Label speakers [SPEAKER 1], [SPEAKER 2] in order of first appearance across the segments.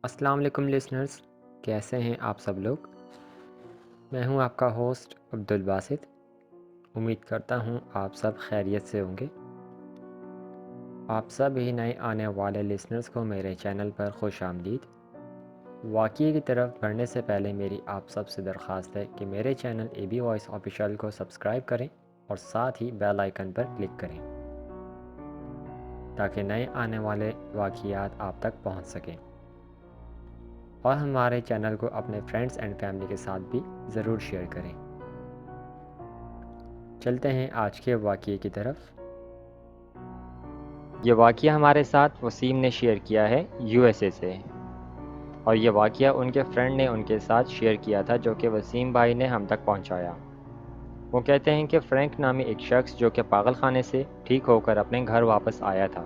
[SPEAKER 1] السلام علیکم لسنرز، کیسے ہیں آپ سب لوگ؟ میں ہوں آپ کا ہوسٹ عبدالباسط۔ امید کرتا ہوں آپ سب خیریت سے ہوں گے۔ آپ سب ہی نئے آنے والے لسنرز کو میرے چینل پر خوش آمدید۔ واقعے کی طرف بڑھنے سے پہلے میری آپ سب سے درخواست ہے کہ میرے channel A B voice official کو سبسکرائب کریں اور ساتھ ہی بیل آئیکن پر کلک کریں تاکہ نئے آنے والے واقعات آپ تک پہنچ سکیں، اور ہمارے چینل کو اپنے فرینڈز اینڈ فیملی کے ساتھ بھی ضرور شیئر کریں۔ چلتے ہیں آج کے واقعے کی طرف۔ یہ واقعہ ہمارے ساتھ وسیم نے شیئر کیا ہے یو ایس اے سے، اور یہ واقعہ ان کے فرینڈ نے ان کے ساتھ شیئر کیا تھا جو کہ وسیم بھائی نے ہم تک پہنچایا۔ وہ کہتے ہیں کہ فرینک نامی ایک شخص جو کہ پاگل خانے سے ٹھیک ہو کر اپنے گھر واپس آیا تھا،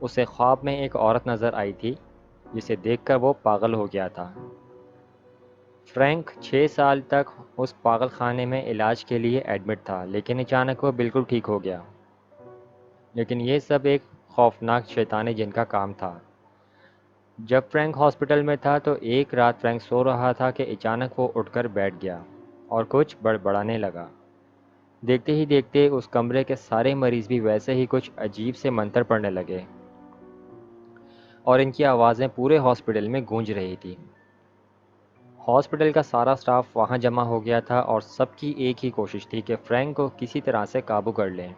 [SPEAKER 1] اسے خواب میں ایک عورت نظر آئی تھی جسے دیکھ کر وہ پاگل ہو گیا تھا۔ فرینک 6 سال تک اس پاگل خانے میں علاج کے لیے ایڈمٹ تھا، لیکن اچانک وہ بالکل ٹھیک ہو گیا۔ لیکن یہ سب ایک خوفناک شیطانی جن کا کام تھا۔ جب فرینک ہاسپٹل میں تھا تو ایک رات فرینک سو رہا تھا کہ اچانک وہ اٹھ کر بیٹھ گیا اور کچھ بڑبڑانے لگا۔ دیکھتے ہی دیکھتے اس کمرے کے سارے مریض بھی ویسے ہی کچھ عجیب سے منتر پڑھنے لگے، اور ان کی آوازیں پورے ہاسپٹل میں گونج رہی تھی۔ ہاسپٹل کا سارا سٹاف وہاں جمع ہو گیا تھا اور سب کی ایک ہی کوشش تھی کہ فرینک کو کسی طرح سے قابو کر لیں،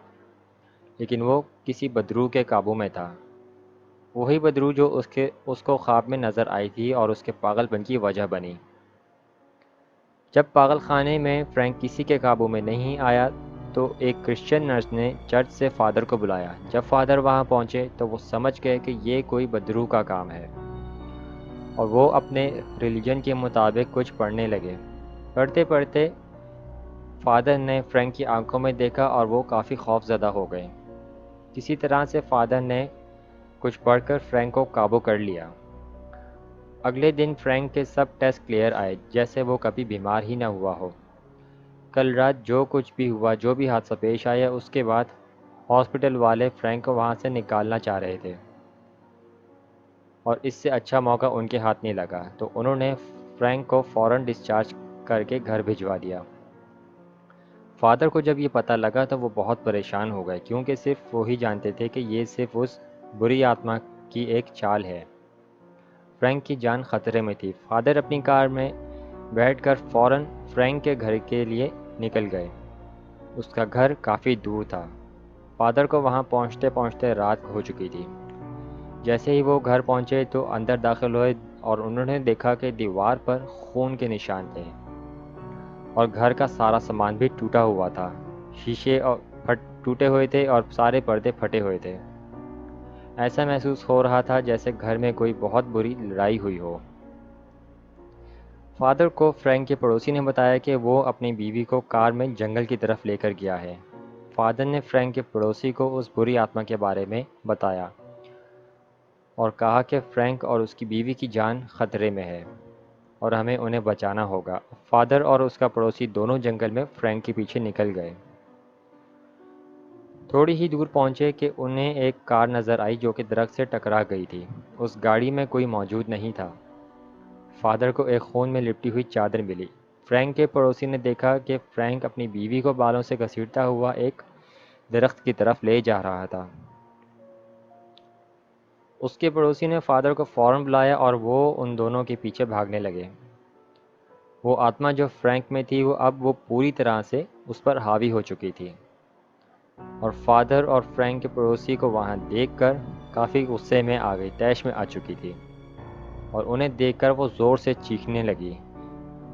[SPEAKER 1] لیکن وہ کسی بدروح کے قابو میں تھا، وہی بدروح جو اس کو خواب میں نظر آئی تھی اور اس کے پاگل پن کی وجہ بنی۔ جب پاگل خانے میں فرینک کسی کے قابو میں نہیں آیا تو ایک کرسچن نرس نے چرچ سے فادر کو بلایا۔ جب فادر وہاں پہنچے تو وہ سمجھ گئے کہ یہ کوئی بدروح کا کام ہے، اور وہ اپنے ریلیجن کے مطابق کچھ پڑھنے لگے۔ پڑھتے پڑھتے فادر نے فرینک کی آنکھوں میں دیکھا اور وہ کافی خوف زدہ ہو گئے۔ کسی طرح سے فادر نے کچھ پڑھ کر فرینک کو قابو کر لیا۔ اگلے دن فرینک کے سب ٹیسٹ کلیئر آئے، جیسے وہ کبھی بیمار ہی نہ ہوا ہو۔ کل رات جو کچھ بھی ہوا، جو بھی حادثہ پیش آیا، اس کے بعد ہاسپٹل والے فرینک کو وہاں سے نکالنا چاہ رہے تھے، اور اس سے اچھا موقع ان کے ہاتھ نہیں لگا، تو انہوں نے فرینک کو فوراً ڈسچارج کر کے گھر بھجوا دیا۔ فادر کو جب یہ پتہ لگا تو وہ بہت پریشان ہو گئے، کیونکہ صرف وہی جانتے تھے کہ یہ صرف اس بری آتما کی ایک چال ہے۔ فرینک کی جان خطرے میں تھی۔ فادر اپنی کار میں بیٹھ کر فوراً فرینک کے گھر کے لیے نکل گئے۔ اس کا گھر کافی دور تھا۔ فادر کو وہاں پہنچتے پہنچتے رات ہو چکی تھی۔ جیسے ہی وہ گھر پہنچے تو اندر داخل ہوئے اور انہوں نے دیکھا کہ دیوار پر خون کے نشان تھے، اور گھر کا سارا سامان بھی ٹوٹا ہوا تھا۔ شیشے ٹوٹے ہوئے تھے اور سارے پردے پھٹے ہوئے تھے۔ ایسا محسوس ہو رہا تھا جیسے گھر میں کوئی بہت بری لڑائی ہوئی ہو۔ فادر کو فرینک کے پڑوسی نے بتایا کہ وہ اپنی بیوی کو کار میں جنگل کی طرف لے کر گیا ہے۔ فادر نے فرینک کے پڑوسی کو اس بری آتما کے بارے میں بتایا اور کہا کہ فرینک اور اس کی بیوی کی جان خطرے میں ہے اور ہمیں انہیں بچانا ہوگا۔ فادر اور اس کا پڑوسی دونوں جنگل میں فرینک کے پیچھے نکل گئے۔ تھوڑی ہی دور پہنچے کہ انہیں ایک کار نظر آئی جو کہ درخت سے ٹکرا گئی تھی۔ اس گاڑی میں کوئی موجود نہیں تھا۔ فادر کو ایک خون میں لپٹی ہوئی چادر ملی۔ فرینک کے پڑوسی نے دیکھا کہ فرینک اپنی بیوی کو بالوں سے گھسیٹتا ہوا ایک درخت کی طرف لے جا رہا تھا۔ اس کے پڑوسی نے فادر کو فوراً بلایا اور وہ ان دونوں کے پیچھے بھاگنے لگے۔ وہ آتما جو فرینک میں تھی وہ پوری طرح سے اس پر حاوی ہو چکی تھی، اور فادر اور فرینک کے پڑوسی کو وہاں دیکھ کر کافی غصے میں آ گئی، طیش میں آ چکی تھی، اور انہیں دیکھ کر وہ زور سے چیخنے لگی۔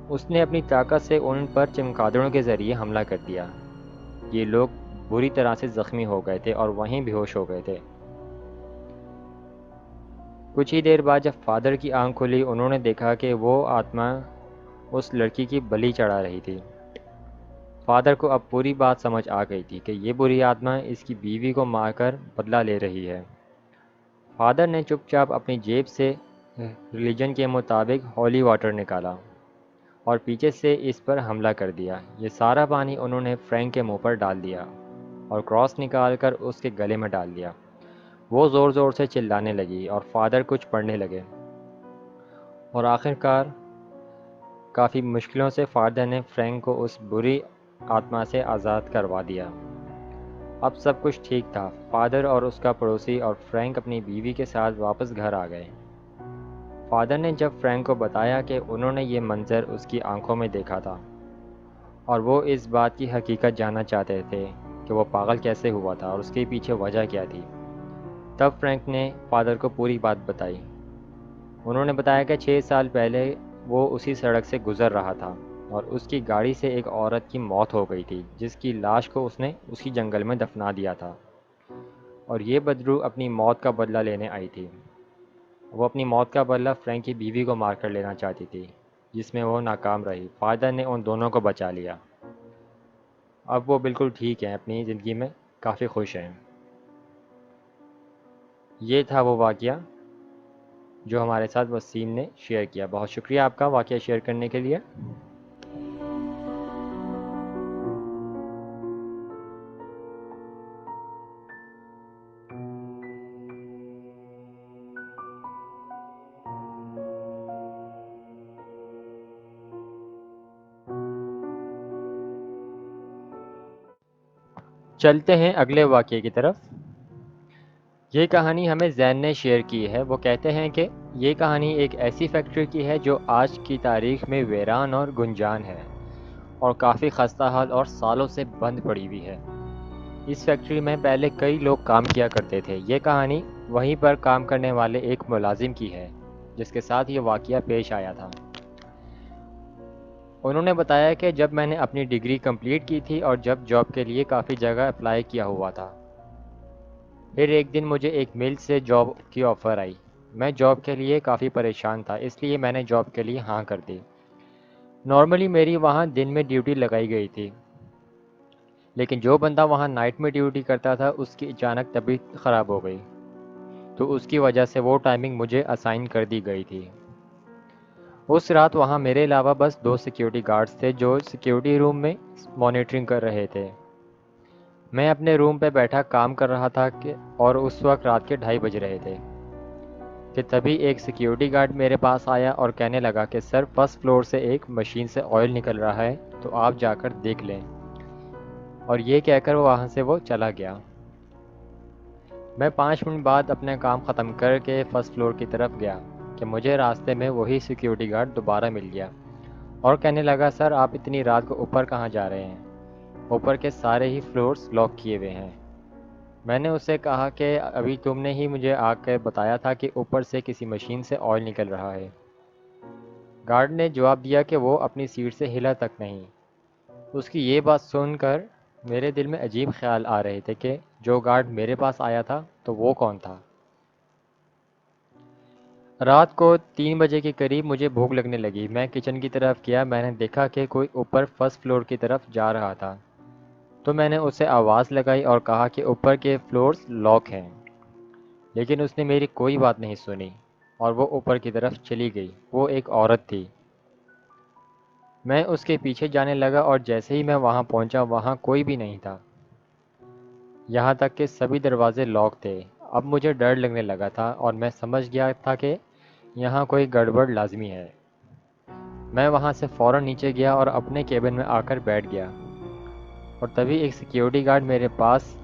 [SPEAKER 1] اس نے اپنی طاقت سے ان پر چمگادڑوں کے ذریعے حملہ کر دیا۔ یہ لوگ بری طرح سے زخمی ہو گئے تھے اور وہیں بے ہوش ہو گئے تھے۔ کچھ ہی دیر بعد جب فادر کی آنکھ کھلی، انہوں نے دیکھا کہ وہ آتما اس لڑکی کی بلی چڑھا رہی تھی۔ فادر کو اب پوری بات سمجھ آ گئی تھی کہ یہ بری آتما اس کی بیوی کو مار کر بدلہ لے رہی ہے۔ فادر نے چپ چاپ اپنی جیب سے ریلیجن کے مطابق ہولی واٹر نکالا اور پیچھے سے اس پر حملہ کر دیا۔ یہ سارا پانی انہوں نے فرینک کے منہ پر ڈال دیا اور کراس نکال کر اس کے گلے میں ڈال دیا۔ وہ زور زور سے چلانے لگی اور فادر کچھ پڑھنے لگے، اور آخر کار کافی مشکلوں سے فادر نے فرینک کو اس بری آتما سے آزاد کروا دیا۔ اب سب کچھ ٹھیک تھا۔ فادر اور اس کا پڑوسی اور فرینک اپنی بیوی کے ساتھ واپس گھر آ گئے۔ فادر نے جب فرینک کو بتایا کہ انہوں نے یہ منظر اس کی آنکھوں میں دیکھا تھا اور وہ اس بات کی حقیقت جاننا چاہتے تھے کہ وہ پاگل کیسے ہوا تھا اور اس کے پیچھے وجہ کیا تھی، تب فرینک نے فادر کو پوری بات بتائی۔ انہوں نے بتایا کہ 6 سال پہلے وہ اسی سڑک سے گزر رہا تھا اور اس کی گاڑی سے ایک عورت کی موت ہو گئی تھی جس کی لاش کو اس نے اسی جنگل میں دفنا دیا تھا، اور یہ بدرو اپنی موت کا بدلہ لینے آئی تھی۔ وہ اپنی موت کا بدلہ فرینک کی بیوی کو مار کر لینا چاہتی تھی، جس میں وہ ناکام رہی۔ فادر نے ان دونوں کو بچا لیا۔ اب وہ بالکل ٹھیک ہیں، اپنی زندگی میں کافی خوش ہیں۔ یہ تھا وہ واقعہ جو ہمارے ساتھ وسیم نے شیئر کیا۔ بہت شکریہ آپ کا واقعہ شیئر کرنے کے لیے۔ چلتے ہیں اگلے واقعے کی طرف۔ یہ کہانی ہمیں زین نے شیئر کی ہے۔ وہ کہتے ہیں کہ یہ کہانی ایک ایسی فیکٹری کی ہے جو آج کی تاریخ میں ویران اور گنجان ہے اور کافی خستہ حال اور سالوں سے بند پڑی ہوئی ہے۔ اس فیکٹری میں پہلے کئی لوگ کام کیا کرتے تھے۔ یہ کہانی وہیں پر کام کرنے والے ایک ملازم کی ہے جس کے ساتھ یہ واقعہ پیش آیا تھا۔ انہوں نے بتایا کہ جب میں نے اپنی ڈگری کمپلیٹ کی تھی اور جب جاب کے لیے کافی جگہ اپلائی کیا ہوا تھا، پھر ایک دن مجھے ایک مل سے جاب کی آفر آئی۔ میں جاب کے لیے کافی پریشان تھا، اس لیے میں نے جاب کے لیے ہاں کر دی۔ نارملی میری وہاں دن میں ڈیوٹی لگائی گئی تھی، لیکن جو بندہ وہاں نائٹ میں ڈیوٹی کرتا تھا اس کی اچانک طبیعت خراب ہو گئی، تو اس کی وجہ سے وہ ٹائمنگ مجھے اسائن کر دی گئی تھی۔ اس رات وہاں میرے علاوہ بس 2 سیکیورٹی گارڈز تھے جو سیکیورٹی روم میں مانیٹرنگ کر رہے تھے۔ میں اپنے روم پہ بیٹھا کام کر رہا تھا اور اس وقت رات کے 2:30 بج رہے تھے کہ تبھی ایک سیکیورٹی گارڈ میرے پاس آیا اور کہنے لگا کہ سر، فرسٹ فلور سے ایک مشین سے آئل نکل رہا ہے تو آپ جا کر دیکھ لیں، اور یہ کہہ کر وہاں سے وہ چلا گیا۔ میں 5 منٹ بعد اپنا کام ختم کر کے فرسٹ فلور کی طرف گیا کہ مجھے راستے میں وہی سیکیورٹی گارڈ دوبارہ مل گیا اور کہنے لگا، سر آپ اتنی رات کو اوپر کہاں جا رہے ہیں؟ اوپر کے سارے ہی فلورز لاک کیے ہوئے ہیں۔ میں نے اسے کہا کہ ابھی تم نے ہی مجھے آ کے بتایا تھا کہ اوپر سے کسی مشین سے آئل نکل رہا ہے۔ گارڈ نے جواب دیا کہ وہ اپنی سیٹ سے ہلا تک نہیں۔ اس کی یہ بات سن کر میرے دل میں عجیب خیال آ رہے تھے کہ جو گارڈ میرے پاس آیا تھا تو وہ کون تھا۔ رات کو 3 بجے کے قریب مجھے بھوک لگنے لگی۔ میں کچن کی طرف گیا، میں نے دیکھا کہ کوئی اوپر فرسٹ فلور کی طرف جا رہا تھا، تو میں نے اسے آواز لگائی اور کہا کہ اوپر کے فلورز لاک ہیں، لیکن اس نے میری کوئی بات نہیں سنی اور وہ اوپر کی طرف چلی گئی۔ وہ ایک عورت تھی۔ میں اس کے پیچھے جانے لگا اور جیسے ہی میں وہاں پہنچا وہاں کوئی بھی نہیں تھا، یہاں تک کہ سبھی دروازے لاک تھے۔ اب مجھے ڈر لگنے لگا تھا اور میں سمجھ گیا تھا کہ یہاں کوئی گڑبڑ لازمی ہے۔ میں وہاں سے فوراً نیچے گیا اور اپنے کیبن میں آ کر بیٹھ گیا، اور تبھی ایک سیکیورٹی گارڈ میرے پاس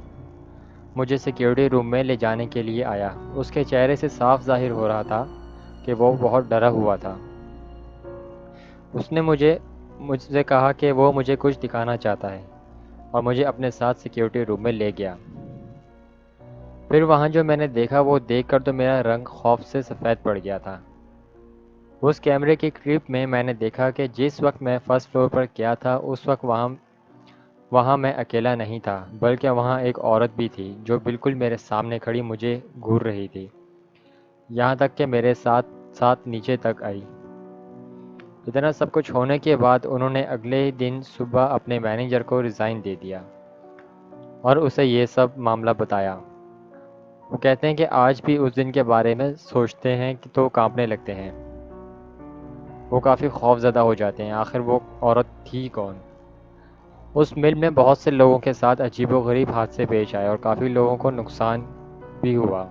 [SPEAKER 1] مجھے سیکیورٹی روم میں لے جانے کے لیے آیا۔ اس کے چہرے سے صاف ظاہر ہو رہا تھا کہ وہ بہت ڈرا ہوا تھا۔ اس نے مجھ سے کہا کہ وہ مجھے کچھ دکھانا چاہتا ہے اور مجھے اپنے ساتھ سیکیورٹی روم میں لے گیا۔ پھر وہاں جو میں نے دیکھا وہ دیکھ کر تو میرا رنگ خوف سے سفید پڑ گیا تھا۔ اس کیمرے کی کلپ میں نے دیکھا کہ جس وقت میں فرسٹ فلور پر گیا تھا اس وقت وہاں میں اکیلا نہیں تھا، بلکہ وہاں ایک عورت بھی تھی جو بالکل میرے سامنے کھڑی مجھے گھور رہی تھی، یہاں تک کہ میرے ساتھ ساتھ نیچے تک آئی۔ اتنا سب کچھ ہونے کے بعد انہوں نے اگلے دن صبح اپنے مینیجر کو ریزائن دے دیا اور اسے یہ سب معاملہ بتایا۔ وہ کہتے ہیں کہ آج بھی اس دن کے بارے میں سوچتے ہیں تو کانپنے لگتے ہیں۔ وہ کافی خوف زدہ ہو جاتے ہیں، آخر وہ عورت تھی کون؟ اس مل میں بہت سے لوگوں کے ساتھ عجیب و غریب حادثے پیش آئے اور کافی لوگوں کو نقصان بھی ہوا،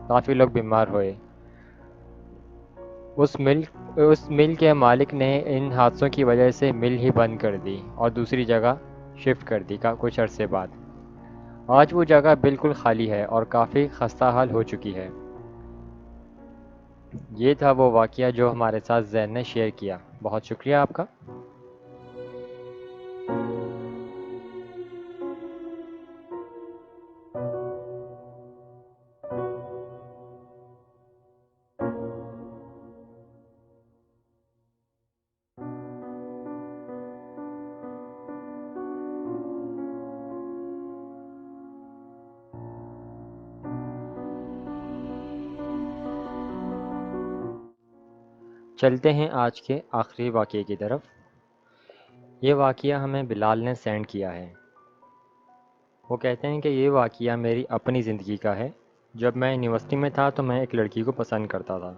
[SPEAKER 1] کافی لوگ بیمار ہوئے۔ اس مل کے مالک نے ان حادثوں کی وجہ سے مل ہی بند کر دی اور دوسری جگہ شفٹ کر دی کچھ عرصے بعد۔ آج وہ جگہ بالکل خالی ہے اور کافی خستہ حال ہو چکی ہے۔ یہ تھا وہ واقعہ جو ہمارے ساتھ زین نے شیئر کیا۔ بہت شکریہ آپ کا۔ چلتے ہیں آج کے آخری واقعے کی طرف۔ یہ واقعہ ہمیں بلال نے سینڈ کیا ہے۔ وہ کہتے ہیں کہ یہ واقعہ میری اپنی زندگی کا ہے۔ جب میں یونیورسٹی میں تھا تو میں ایک لڑکی کو پسند کرتا تھا۔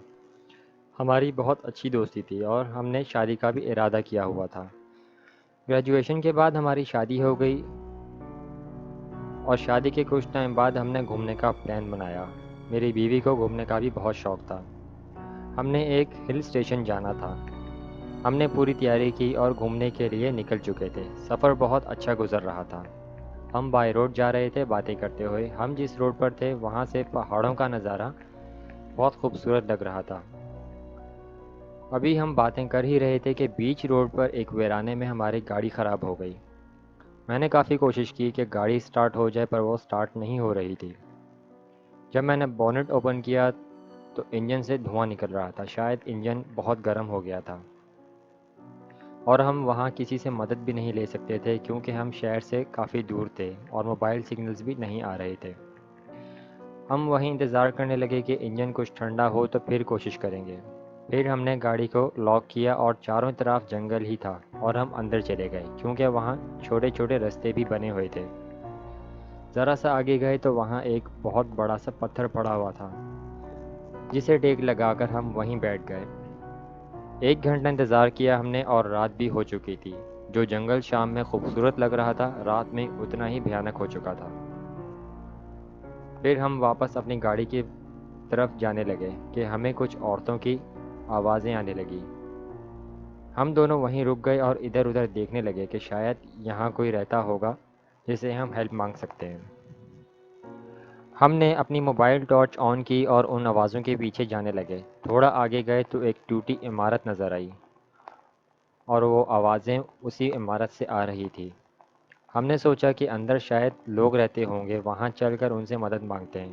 [SPEAKER 1] ہماری بہت اچھی دوستی تھی اور ہم نے شادی کا بھی ارادہ کیا ہوا تھا۔ گریجویشن کے بعد ہماری شادی ہو گئی اور شادی کے کچھ ٹائم بعد ہم نے گھومنے کا پلان بنایا۔ میری بیوی کو گھومنے کا بھی بہت شوق تھا۔ ہم نے ایک ہل اسٹیشن جانا تھا۔ ہم نے پوری تیاری کی اور گھومنے کے لیے نکل چکے تھے۔ سفر بہت اچھا گزر رہا تھا۔ ہم بائی روڈ جا رہے تھے باتیں کرتے ہوئے۔ ہم جس روڈ پر تھے وہاں سے پہاڑوں کا نظارہ بہت خوبصورت لگ رہا تھا۔ ابھی ہم باتیں کر ہی رہے تھے کہ بیچ روڈ پر ایک ویرانے میں ہماری گاڑی خراب ہو گئی۔ میں نے کافی کوشش کی کہ گاڑی سٹارٹ ہو جائے پر وہ سٹارٹ نہیں ہو رہی تھی۔ جب میں نے بونٹ اوپن کیا تو انجن سے دھواں نکل رہا تھا۔ شاید انجن بہت گرم ہو گیا تھا اور ہم وہاں کسی سے مدد بھی نہیں لے سکتے تھے کیونکہ ہم شہر سے کافی دور تھے اور موبائل سگنلز بھی نہیں آ رہے تھے۔ ہم وہیں انتظار کرنے لگے کہ انجن کچھ ٹھنڈا ہو تو پھر کوشش کریں گے۔ پھر ہم نے گاڑی کو لاک کیا اور چاروں طرف جنگل ہی تھا اور ہم اندر چلے گئے کیونکہ وہاں چھوٹے چھوٹے رستے بھی بنے ہوئے تھے۔ ذرا سا آگے گئے تو وہاں ایک بہت بڑا سا پتھر پڑا ہوا تھا جسے ٹیک لگا کر ہم وہیں بیٹھ گئے۔ 1 گھنٹہ انتظار کیا ہم نے اور رات بھی ہو چکی تھی۔ جو جنگل شام میں خوبصورت لگ رہا تھا رات میں اتنا ہی بھیانک ہو چکا تھا۔ پھر ہم واپس اپنی گاڑی کی طرف جانے لگے کہ ہمیں کچھ عورتوں کی آوازیں آنے لگی۔ ہم دونوں وہیں رک گئے اور ادھر ادھر دیکھنے لگے کہ شاید یہاں کوئی رہتا ہوگا جسے ہم ہیلپ مانگ سکتے ہیں۔ ہم نے اپنی موبائل ٹارچ آن کی اور ان آوازوں کے پیچھے جانے لگے۔ تھوڑا آگے گئے تو ایک ٹوٹی عمارت نظر آئی اور وہ آوازیں اسی عمارت سے آ رہی تھی۔ ہم نے سوچا کہ اندر شاید لوگ رہتے ہوں گے، وہاں چل کر ان سے مدد مانگتے ہیں،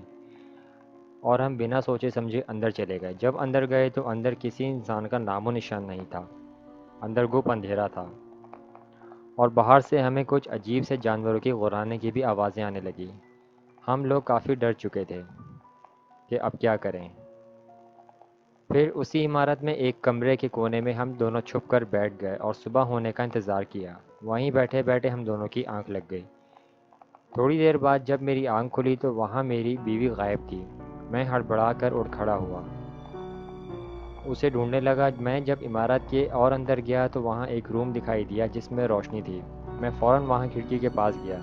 [SPEAKER 1] اور ہم بنا سوچے سمجھے اندر چلے گئے۔ جب اندر گئے تو اندر کسی انسان کا نام و نشان نہیں تھا۔ اندر گپ اندھیرا تھا اور باہر سے ہمیں کچھ عجیب سے جانوروں کی غرانے کی بھی آوازیں آنے لگی۔ ہم لوگ کافی ڈر چکے تھے کہ اب کیا کریں۔ پھر اسی عمارت میں ایک کمرے کے کونے میں ہم دونوں چھپ کر بیٹھ گئے اور صبح ہونے کا انتظار کیا۔ وہیں بیٹھے بیٹھے ہم دونوں کی آنکھ لگ گئی۔ تھوڑی دیر بعد جب میری آنکھ کھلی تو وہاں میری بیوی غائب تھی۔ میں ہڑبڑا کر اٹھ کھڑا ہوا، اسے ڈھونڈنے لگا۔ میں جب عمارت کے اور اندر گیا تو وہاں ایک روم دکھائی دیا جس میں روشنی تھی۔ میں فوراً وہاں کھڑکی کے پاس گیا،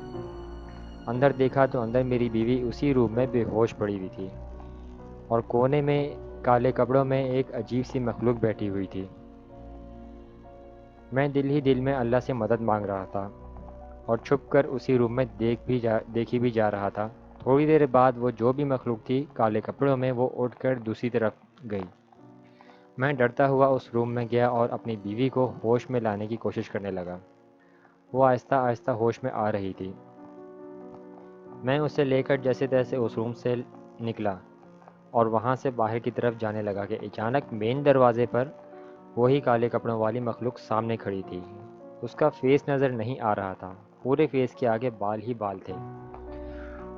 [SPEAKER 1] اندر دیکھا تو اندر میری بیوی اسی روم میں بے ہوش پڑی ہوئی تھی اور کونے میں کالے کپڑوں میں ایک عجیب سی مخلوق بیٹھی ہوئی تھی۔ میں دل ہی دل میں اللہ سے مدد مانگ رہا تھا اور چھپ کر اسی روم میں دیکھی بھی جا رہا تھا۔ تھوڑی دیر بعد وہ جو بھی مخلوق تھی کالے کپڑوں میں وہ اٹھ کر دوسری طرف گئی۔ میں ڈرتا ہوا اس روم میں گیا اور اپنی بیوی کو ہوش میں لانے کی کوشش کرنے لگا۔ وہ آہستہ آہستہ ہوش میں آ رہی تھی۔ میں اسے لے کر جیسے تیسے اس روم سے نکلا اور وہاں سے باہر کی طرف جانے لگا کہ اچانک مین دروازے پر وہی کالے کپڑوں والی مخلوق سامنے کھڑی تھی۔ اس کا فیس نظر نہیں آ رہا تھا، پورے فیس کے آگے بال ہی بال تھے۔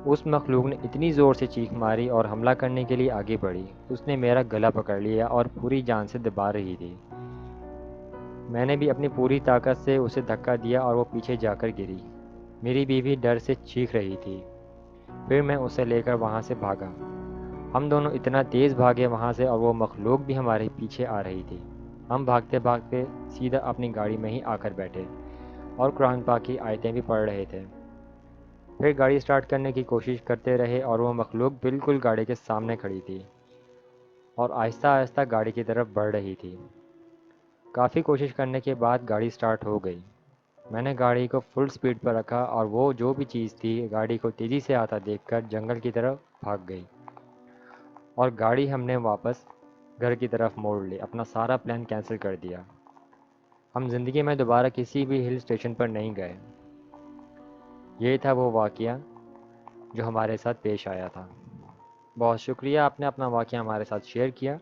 [SPEAKER 1] اس مخلوق نے اتنی زور سے چیخ ماری اور حملہ کرنے کے لیے آگے بڑھی۔ اس نے میرا گلا پکڑ لیا اور پوری جان سے دبا رہی تھی۔ میں نے بھی اپنی پوری طاقت سے اسے دھکا دیا اور وہ پیچھے جا کر گری۔ میری بیوی ڈر سے چیخ رہی تھی۔ پھر میں اسے لے کر وہاں سے بھاگا۔ ہم دونوں اتنا تیز بھاگے وہاں سے اور وہ مخلوق بھی ہمارے پیچھے آ رہی تھی۔ ہم بھاگتے بھاگتے سیدھا اپنی گاڑی میں ہی آ کر بیٹھے اور قرآن پاک کی آیتیں بھی پڑھ رہے تھے۔ پھر گاڑی سٹارٹ کرنے کی کوشش کرتے رہے اور وہ مخلوق بالکل گاڑی کے سامنے کھڑی تھی اور آہستہ آہستہ گاڑی کی طرف بڑھ رہی تھی۔ کافی کوشش کرنے کے بعد گاڑی سٹارٹ ہو گئی۔ میں نے گاڑی کو فل سپیڈ پر رکھا اور وہ جو بھی چیز تھی گاڑی کو تیزی سے آتا دیکھ کر جنگل کی طرف بھاگ گئی اور گاڑی ہم نے واپس گھر کی طرف موڑ لی، اپنا سارا پلان کینسل کر دیا۔ ہم زندگی میں دوبارہ کسی بھی ہل اسٹیشن پر نہیں گئے۔ یہ تھا وہ واقعہ جو ہمارے ساتھ پیش آیا تھا۔ بہت شکریہ آپ نے اپنا واقعہ ہمارے ساتھ شیئر کیا۔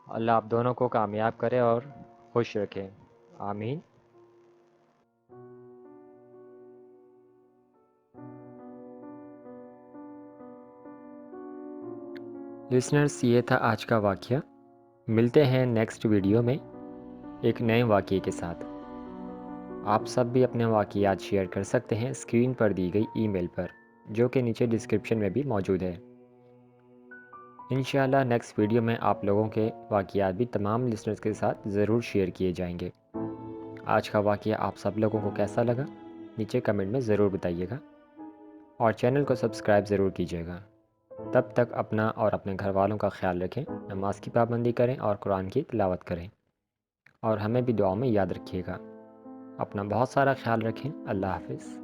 [SPEAKER 1] اللہ آپ دونوں کو کامیاب کرے اور خوش رکھے، آمین۔ لسنرز، یہ تھا آج کا واقعہ۔ ملتے ہیں نیکسٹ ویڈیو میں ایک نئے واقعے کے ساتھ۔ آپ سب بھی اپنے واقعات شیئر کر سکتے ہیں اسکرین پر دی گئی ای میل پر، جو کہ نیچے ڈسکرپشن میں بھی موجود ہے۔ انشاءاللہ نیکسٹ ویڈیو میں آپ لوگوں کے واقعات بھی تمام لسنرز کے ساتھ ضرور شیئر کیے جائیں گے۔ آج کا واقعہ آپ سب لوگوں کو کیسا لگا نیچے کمنٹ میں ضرور بتائیے گا، اور چینل کو سبسکرائب ضرور کیجیے گا۔ تب تک اپنا اور اپنے گھر والوں کا خیال رکھیں، نماز کی پابندی کریں اور قرآن کی تلاوت کریں، اور ہمیں بھی دعاؤں میں یاد رکھیے گا۔ اپنا بہت سارا خیال رکھیں۔ اللہ حافظ۔